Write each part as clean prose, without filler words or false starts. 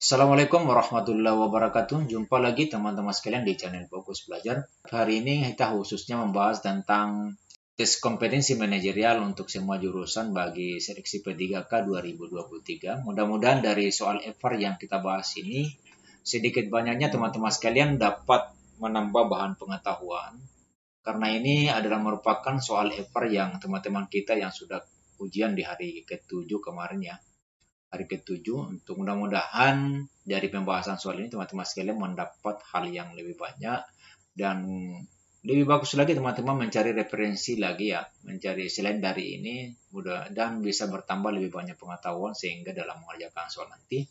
Assalamualaikum warahmatullahi wabarakatuh. Jumpa lagi teman-teman sekalian di channel Fokus Belajar. Hari ini kita khususnya membahas tentang tes kompetensi manajerial untuk semua jurusan bagi seleksi P3K 2023. Mudah-mudahan dari soal EVAR yang kita bahas ini, sedikit banyaknya teman-teman sekalian dapat menambah bahan pengetahuan. Karena ini adalah merupakan soal EVAR yang teman-teman kita yang sudah ujian di hari ke-7 kemarin ya. Hari ke-7 untuk mudah-mudahan dari pembahasan soal ini teman-teman sekalian mendapat hal yang lebih banyak dan lebih bagus lagi teman-teman mencari referensi lagi ya, mencari selain dari ini mudah dan bisa bertambah lebih banyak pengetahuan sehingga dalam mengerjakan soal nanti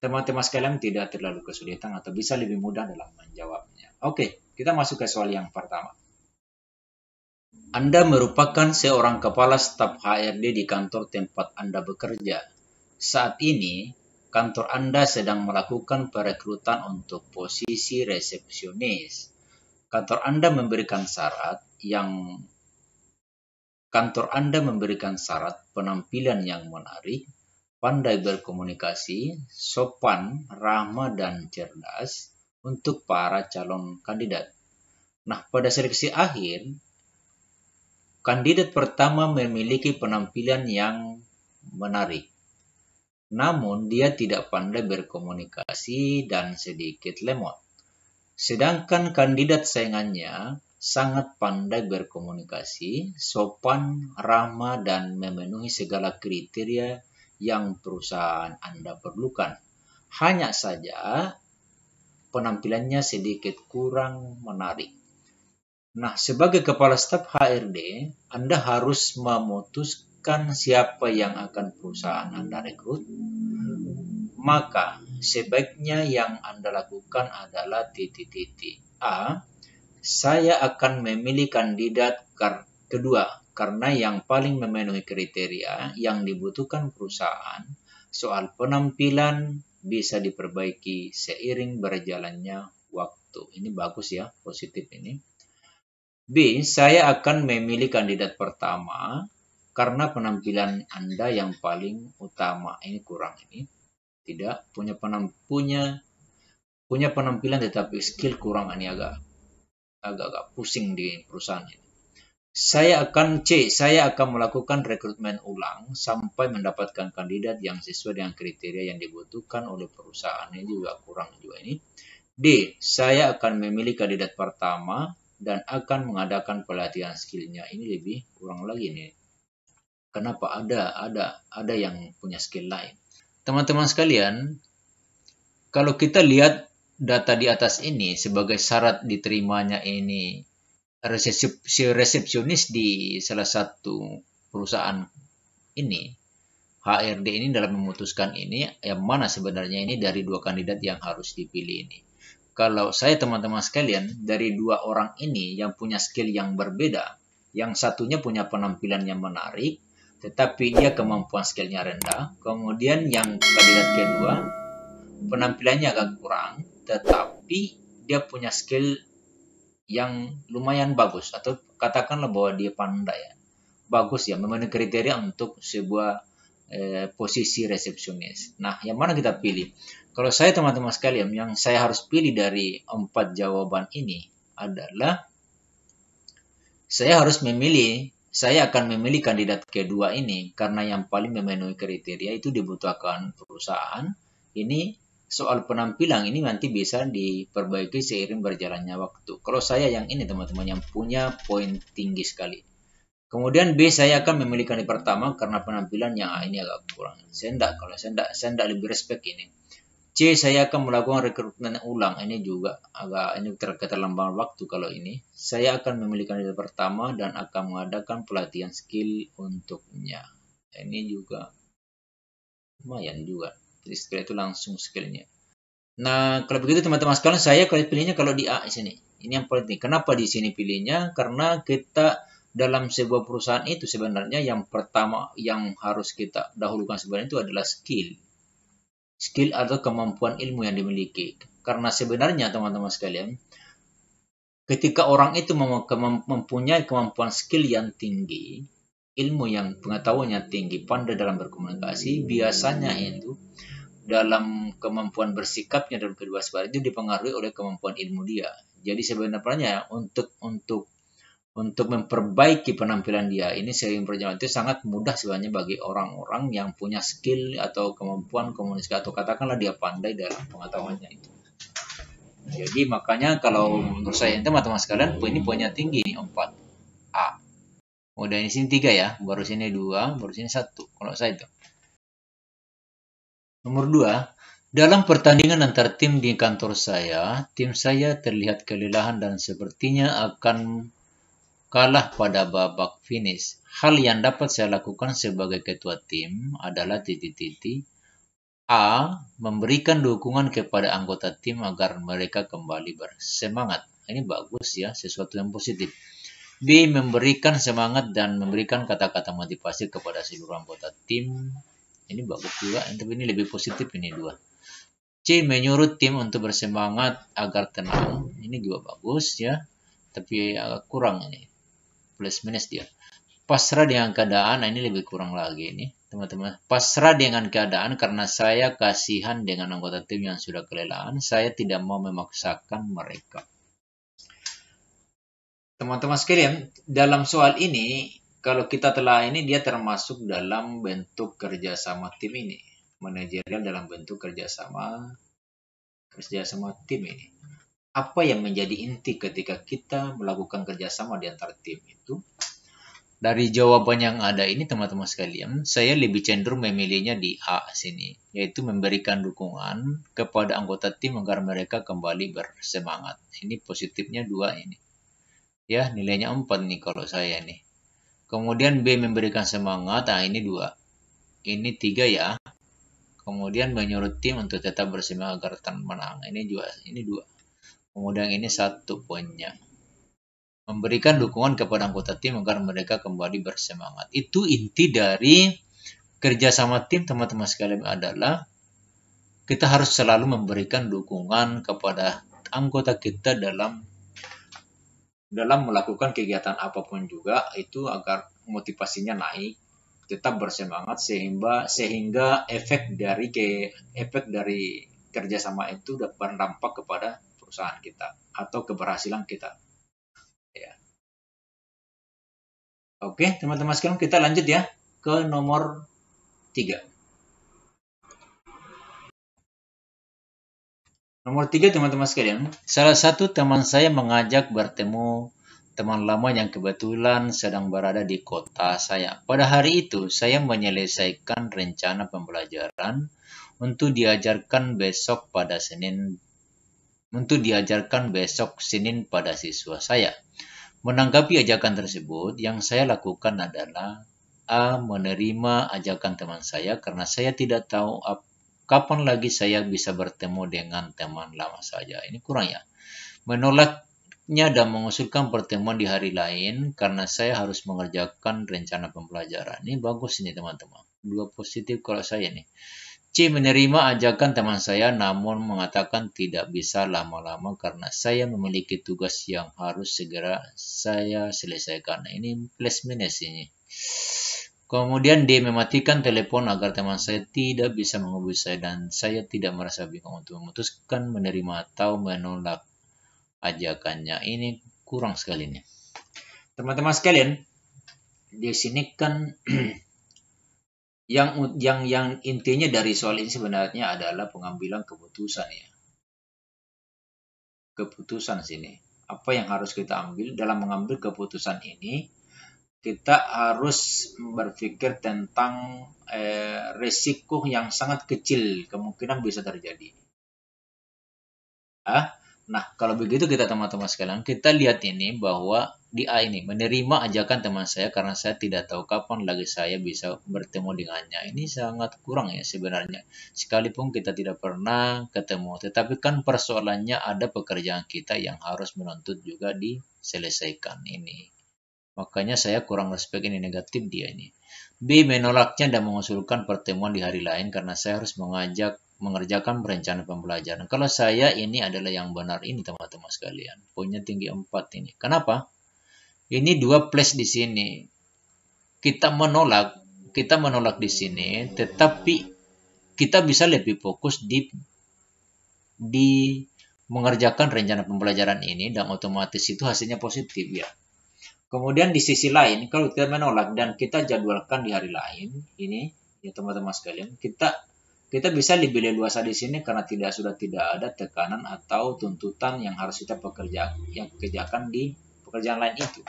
teman-teman sekalian tidak terlalu kesulitan atau bisa lebih mudah dalam menjawabnya. Oke, kita masuk ke soal yang pertama. Anda merupakan seorang kepala staf HRD di kantor tempat Anda bekerja. Saat ini, kantor Anda sedang melakukan perekrutan untuk posisi resepsionis. Kantor Anda memberikan syarat penampilan yang menarik, pandai berkomunikasi, sopan, ramah, dan cerdas untuk para calon kandidat. Nah, pada seleksi akhir, kandidat pertama memiliki penampilan yang menarik. Namun, dia tidak pandai berkomunikasi dan sedikit lemot. Sedangkan kandidat saingannya sangat pandai berkomunikasi, sopan, ramah, dan memenuhi segala kriteria yang perusahaan Anda perlukan. Hanya saja, penampilannya sedikit kurang menarik. Nah, sebagai kepala staf HRD, Anda harus memutuskan siapa yang akan perusahaan Anda rekrut. Maka, sebaiknya yang Anda lakukan adalah A. Saya akan memilih kandidat kedua karena yang paling memenuhi kriteria yang dibutuhkan perusahaan. Soal penampilan bisa diperbaiki seiring berjalannya waktu. Ini bagus ya, positif ini. B. Saya akan memilih kandidat pertama karena penampilan Anda yang paling utama. Ini kurang ini. Tidak punya penampilan tetapi skill kurang, ini agak pusing di perusahaan ini. Saya akan melakukan rekrutmen ulang sampai mendapatkan kandidat yang sesuai dengan kriteria yang dibutuhkan oleh perusahaan. Ini juga kurang juga ini. D. Saya akan memilih kandidat pertama dan akan mengadakan pelatihan skillnya. Ini lebih kurang lagi nih. Kenapa ada yang punya skill lain? Teman-teman sekalian, kalau kita lihat data di atas ini sebagai syarat diterimanya ini resepsionis di salah satu perusahaan ini, HRD ini dalam memutuskan ini, yang mana sebenarnya ini dari dua kandidat yang harus dipilih ini. Kalau saya teman-teman sekalian, dari dua orang ini yang punya skill yang berbeda, yang satunya punya penampilan yang menarik, tetapi dia kemampuan skillnya rendah. Kemudian yang kandidat kedua, penampilannya agak kurang, tetapi dia punya skill yang lumayan bagus. Atau katakanlah bahwa dia pandai ya. Bagus ya, memenuhi kriteria untuk sebuah posisi resepsionis. Nah, yang mana kita pilih? Kalau saya teman-teman sekalian, yang saya harus pilih dari 4 jawaban ini adalah saya akan memilih kandidat kedua ini karena yang paling memenuhi kriteria itu dibutuhkan perusahaan. Ini soal penampilan ini nanti bisa diperbaiki seiring berjalannya waktu. Kalau saya yang ini teman-teman yang punya poin tinggi sekali. Kemudian B, saya akan memilih kandidat pertama karena penampilan yang ini agak kurang. Saya enggak lebih respect ini. C, saya akan melakukan rekrutmen ulang. Ini juga ini keterlambatan waktu kalau ini. Saya akan memilih kandidat pertama dan akan mengadakan pelatihan skill untuknya. Ini juga lumayan juga. Jadi skill itu langsung skillnya. Nah, kalau begitu teman-teman sekalian, saya pilihnya kalau di A di sini. Ini yang penting. Kenapa di sini pilihnya? Karena kita dalam sebuah perusahaan itu sebenarnya yang pertama yang harus kita dahulukan sebenarnya itu adalah skill atau kemampuan ilmu yang dimiliki. Karena sebenarnya teman-teman sekalian, ketika orang itu mempunyai kemampuan skill yang tinggi, ilmu yang pengetahuannya tinggi, pandai dalam berkomunikasi, biasanya itu dalam kemampuan bersikapnya dalam kedewasaan itu dipengaruhi oleh kemampuan ilmu dia. Jadi sebenarnya untuk memperbaiki penampilan dia ini seiring berjalan itu sangat mudah sebenarnya bagi orang-orang yang punya skill atau kemampuan komunikasi atau katakanlah dia pandai dalam pengetahuannya itu. Jadi makanya kalau menurut saya teman-teman sekalian ini poinnya tinggi nih 4A. Udah ini sini 3 ya, baru sini 2, baru sini 1 kalau saya itu. Nomor 2, dalam pertandingan antar tim di kantor saya, tim saya terlihat kelelahan dan sepertinya akan kalah pada babak finish. Hal yang dapat saya lakukan sebagai ketua tim adalah A. Memberikan dukungan kepada anggota tim agar mereka kembali bersemangat. Ini bagus ya, sesuatu yang positif. B. Memberikan semangat dan memberikan kata-kata motivasi kepada seluruh anggota tim. Ini bagus juga, tapi ini lebih positif ini 2. C. Menyuruh tim untuk bersemangat agar tenang. Ini juga bagus ya, tapi agak kurang ini. Plus minus dia. Pasrah dengan keadaan, ini lebih kurang lagi nih teman-teman. Pasrah dengan keadaan karena saya kasihan dengan anggota tim yang sudah kelelahan. Saya tidak mau memaksakan mereka. Teman-teman sekalian, dalam soal ini, kalau kita telah ini dia termasuk dalam bentuk kerjasama tim ini. Manajerial dalam bentuk kerjasama tim ini. Apa yang menjadi inti ketika kita melakukan kerjasama di antar tim itu? Dari jawaban yang ada ini teman-teman sekalian, saya lebih cenderung memilihnya di A sini, yaitu memberikan dukungan kepada anggota tim agar mereka kembali bersemangat. Ini positifnya 2 ini. Ya, nilainya 4 nih kalau saya nih. Kemudian B memberikan semangat, ini 2. Ini 3 ya. Kemudian menyuruh tim untuk tetap bersemangat agar tetap menang. Ini 2. Kemudian ini 1 poinnya. Memberikan dukungan kepada anggota tim agar mereka kembali bersemangat. Itu inti dari kerjasama tim teman-teman sekalian adalah kita harus selalu memberikan dukungan kepada anggota kita dalam melakukan kegiatan apapun juga itu agar motivasinya naik, tetap bersemangat sehingga efek dari kerjasama itu dapat berdampak kepada perusahaan kita atau keberhasilan kita. Ya. Oke, teman-teman sekalian kita lanjut ya ke nomor 3. Nomor 3 teman-teman sekalian, salah satu teman saya mengajak bertemu teman lama yang kebetulan sedang berada di kota saya. Pada hari itu, saya menyelesaikan rencana pembelajaran untuk diajarkan besok Senin pada siswa saya. Menanggapi ajakan tersebut, yang saya lakukan adalah A. Menerima ajakan teman saya karena saya tidak tahu kapan lagi saya bisa bertemu dengan teman lama saja. Ini kurang ya. Menolaknya dan mengusulkan pertemuan di hari lain karena saya harus mengerjakan rencana pembelajaran. Ini bagus ini teman-teman. 2 positif kalau saya nih. C. Menerima ajakan teman saya namun mengatakan tidak bisa lama-lama karena saya memiliki tugas yang harus segera saya selesaikan. Ini plus minus ini. Kemudian D. Mematikan telepon agar teman saya tidak bisa menghubungi saya dan saya tidak merasa bingung untuk memutuskan menerima atau menolak ajakannya. Ini kurang sekali nih. Teman-teman sekalian, di sini kan yang intinya dari soal ini sebenarnya adalah pengambilan keputusan ya. Keputusan sini. Apa yang harus kita ambil dalam mengambil keputusan ini? Kita harus berpikir tentang risiko yang sangat kecil kemungkinan bisa terjadi. Nah, kalau begitu kita teman-teman sekalian, kita lihat ini bahwa di A ini, menerima ajakan teman saya karena saya tidak tahu kapan lagi saya bisa bertemu dengannya. Ini sangat kurang ya sebenarnya. Sekalipun kita tidak pernah ketemu, tetapi kan persoalannya ada pekerjaan kita yang harus menuntut juga diselesaikan ini. Makanya saya kurang respect ini negatif dia ini. B. Menolaknya dan mengusulkan pertemuan di hari lain karena saya harus mengerjakan rencana pembelajaran. Kalau saya ini adalah yang benar ini teman-teman sekalian. Poinnya tinggi 4 ini. Kenapa? Ini 2 plus di sini. Kita menolak di sini, tetapi kita bisa lebih fokus di mengerjakan rencana pembelajaran ini dan otomatis itu hasilnya positif ya. Kemudian di sisi lain, kalau kita menolak dan kita jadwalkan di hari lain, ini ya teman-teman sekalian, kita bisa lebih leluasa di sini karena sudah tidak ada tekanan atau tuntutan yang harus kita kerjakan di pekerjaan lain itu.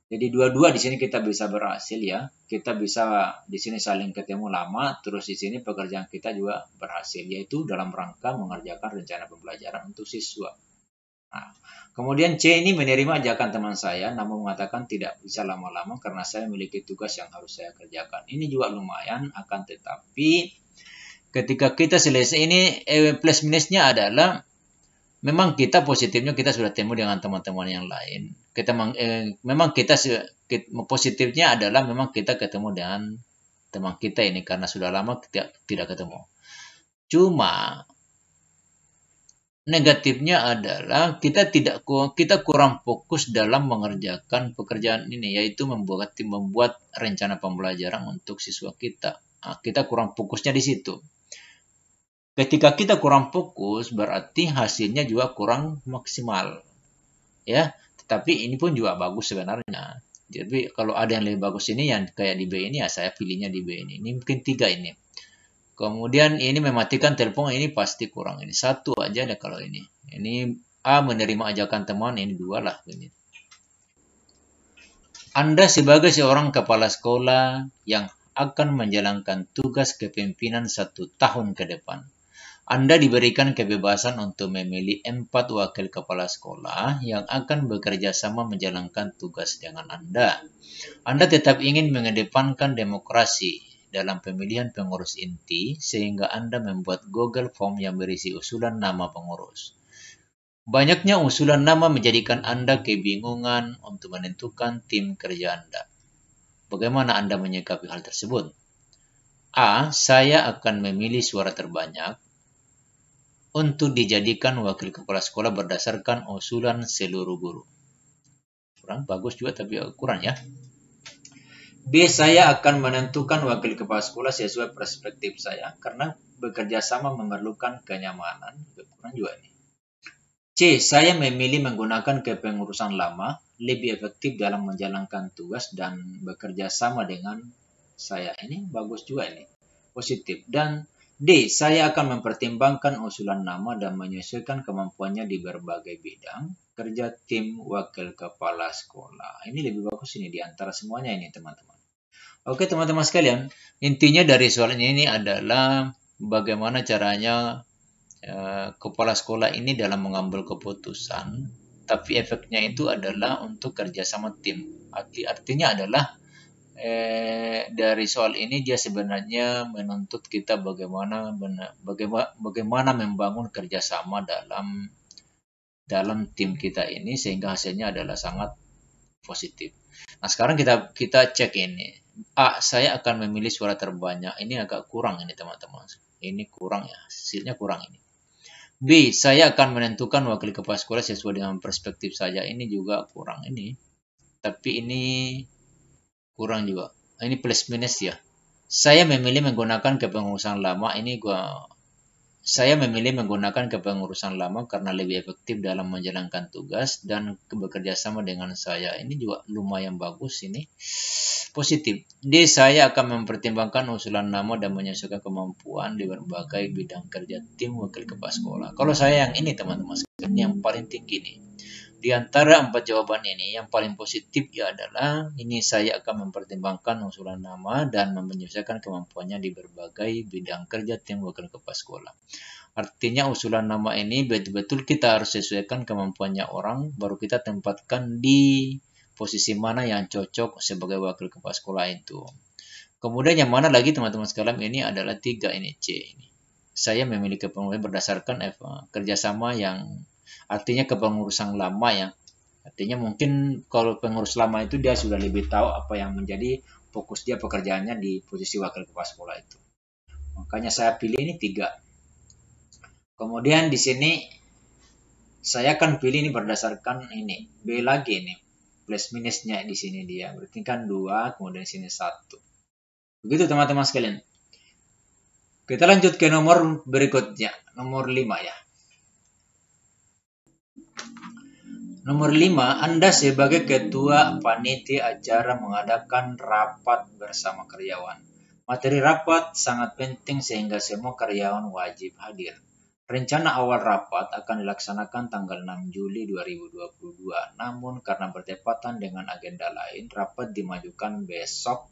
Jadi dua-dua di sini kita bisa berhasil ya. Kita bisa di sini saling ketemu lama, terus di sini pekerjaan kita juga berhasil, yaitu dalam rangka mengerjakan rencana pembelajaran untuk siswa. Nah, kemudian C ini menerima ajakan teman saya, namun mengatakan tidak bisa lama-lama karena saya memiliki tugas yang harus saya kerjakan. Ini juga lumayan, akan tetapi ketika kita selesai ini plus minusnya adalah memang kita positifnya kita sudah temu dengan teman-teman yang lain. Memang kita positifnya adalah memang kita ketemu dengan teman kita ini karena sudah lama tidak ketemu. Cuma negatifnya adalah kita kurang fokus dalam mengerjakan pekerjaan ini, yaitu membuat rencana pembelajaran untuk siswa kita. Nah, kita kurang fokusnya di situ. Ketika kita kurang fokus, berarti hasilnya juga kurang maksimal. Ya, tetapi ini pun juga bagus sebenarnya. Jadi kalau ada yang lebih bagus ini yang kayak di B ini ya saya pilihnya di B ini. Ini mungkin 3 ini. Kemudian ini mematikan telepon ini pasti kurang. Ini 1 aja deh kalau ini. Ini A menerima ajakan teman, ini 2 lah. Ini. Anda sebagai seorang kepala sekolah yang akan menjalankan tugas kepemimpinan 1 tahun ke depan. Anda diberikan kebebasan untuk memilih 4 wakil kepala sekolah yang akan bekerja sama menjalankan tugas dengan Anda. Anda tetap ingin mengedepankan demokrasi dalam pemilihan pengurus inti sehingga Anda membuat Google Form yang berisi usulan nama pengurus. Banyaknya usulan nama menjadikan Anda kebingungan untuk menentukan tim kerja Anda. Bagaimana Anda menyikapi hal tersebut? A. Saya akan memilih suara terbanyak untuk dijadikan wakil kepala sekolah berdasarkan usulan seluruh guru. Kurang bagus juga tapi kurang ya. B. Saya akan menentukan wakil kepala sekolah sesuai perspektif saya karena bekerja sama memerlukan kenyamanan. Kurang juga ini. C. Saya memilih menggunakan kepengurusan lama lebih efektif dalam menjalankan tugas dan bekerja sama dengan saya. Ini bagus juga ini. Positif. Dan D. Saya akan mempertimbangkan usulan nama dan menyesuaikan kemampuannya di berbagai bidang kerja tim wakil kepala sekolah. Ini lebih bagus ini di antara semuanya ini teman-teman. Oke teman-teman sekalian, intinya dari soal ini adalah bagaimana caranya kepala sekolah ini dalam mengambil keputusan, tapi efeknya itu adalah untuk kerjasama tim. Artinya adalah dari soal ini dia sebenarnya menuntut kita bagaimana membangun kerjasama dalam tim kita ini sehingga hasilnya adalah sangat positif. Nah sekarang kita cek ini. A. Saya akan memilih suara terbanyak. Ini agak kurang ini teman-teman. Ini kurang ya. Hasilnya kurang ini. B. Saya akan menentukan wakil kepala sekolah sesuai dengan perspektif saya. Ini juga kurang ini. Tapi ini kurang juga. Ini plus minus ya. Saya memilih menggunakan kepengurusan lama. Saya memilih menggunakan kepengurusan lama karena lebih efektif dalam menjalankan tugas dan bekerja sama dengan saya. Ini juga lumayan bagus ini. Positif. D. Saya akan mempertimbangkan usulan nama dan menyesuaikan kemampuan di berbagai bidang kerja tim wakil kepala sekolah. Kalau saya yang ini teman-teman, yang paling tinggi nih. Di antara 4 jawaban ini, yang paling positif ya adalah ini saya akan mempertimbangkan usulan nama dan menyesuaikan kemampuannya di berbagai bidang kerja tim wakil kepala sekolah. Artinya usulan nama ini betul-betul kita harus sesuaikan kemampuannya orang, baru kita tempatkan di posisi mana yang cocok sebagai wakil kepala sekolah itu. Kemudian yang mana lagi teman-teman sekalian ini adalah 3 ini C ini. Saya memiliki kepengurusan berdasarkan kerjasama yang artinya kepengurusan lama ya. Artinya mungkin kalau pengurus lama itu dia sudah lebih tahu apa yang menjadi fokus dia pekerjaannya di posisi wakil kepala sekolah itu. Makanya saya pilih ini 3. Kemudian di sini saya akan pilih ini berdasarkan ini B lagi ini. Plus minusnya di sini dia. Berarti kan 2, kemudian di sini 1. Begitu teman-teman sekalian. Kita lanjut ke nomor berikutnya, nomor 5 ya. Nomor 5, Anda sebagai ketua panitia acara mengadakan rapat bersama karyawan. Materi rapat sangat penting sehingga semua karyawan wajib hadir. Rencana awal rapat akan dilaksanakan tanggal 6 Juli 2022, namun karena bertepatan dengan agenda lain, rapat dimajukan besok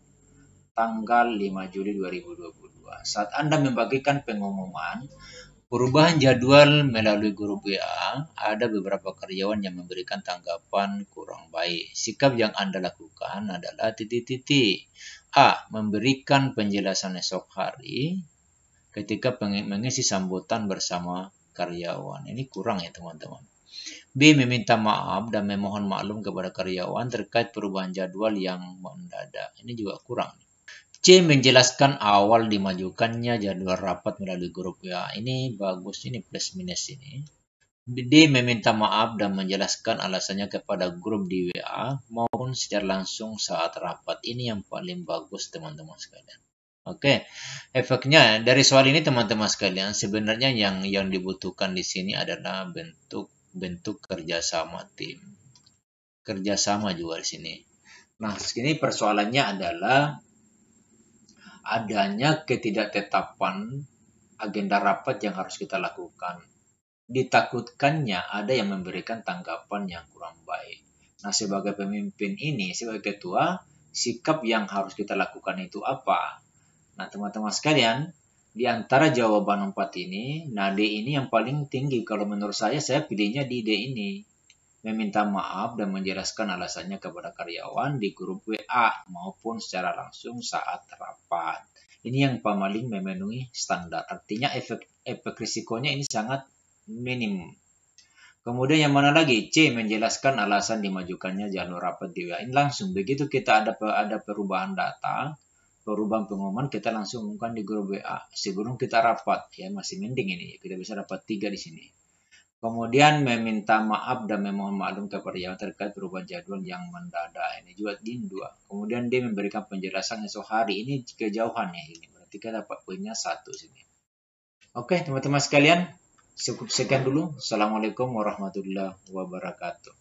tanggal 5 Juli 2022. Saat Anda membagikan pengumuman, perubahan jadwal melalui grup WA, ada beberapa karyawan yang memberikan tanggapan kurang baik. Sikap yang Anda lakukan adalah titik-titik. A. Memberikan penjelasan esok hari ketika mengisi sambutan bersama karyawan. Ini kurang ya teman-teman. B. Meminta maaf dan memohon maklum kepada karyawan terkait perubahan jadwal yang mendadak. Ini juga kurang. C. Menjelaskan awal dimajukannya jadwal rapat melalui grup WA. Ini bagus, ini plus minus ini. D. Meminta maaf dan menjelaskan alasannya kepada grup di WA maupun secara langsung saat rapat. Ini yang paling bagus teman-teman sekalian. Oke, efeknya dari soal ini teman-teman sekalian, sebenarnya yang dibutuhkan di sini adalah bentuk kerjasama tim. Kerjasama juga di sini. Nah, sini persoalannya adalah adanya ketidaktetapan agenda rapat yang harus kita lakukan. Ditakutkannya ada yang memberikan tanggapan yang kurang baik. Nah, sebagai pemimpin ini, sebagai ketua, sikap yang harus kita lakukan itu apa? Nah, teman-teman sekalian, di antara jawaban 4 ini, nah D ini yang paling tinggi. Kalau menurut saya pilihnya di D ini. Meminta maaf dan menjelaskan alasannya kepada karyawan di grup WA maupun secara langsung saat rapat. Ini yang paling memenuhi standar. Artinya efek risikonya ini sangat minim. Kemudian yang mana lagi? C. Menjelaskan alasan dimajukannya jadwal rapat di WA. Ini langsung. Begitu kita ada perubahan data, perubahan pengumuman, kita langsung umumkan di grup WA. Sebelum kita rapat, ya masih mending ini. Kita bisa dapat 3 di sini. Kemudian meminta maaf dan memohon maklum kepada yang terkait perubahan jadwal yang mendadak. Ini juga din 2. Kemudian dia memberikan penjelasan esok hari. Ini kejauhan ya ini. Berarti kita dapat poinnya 1 sini. Oke teman-teman sekalian. Cukup sekian dulu. Assalamualaikum warahmatullahi wabarakatuh.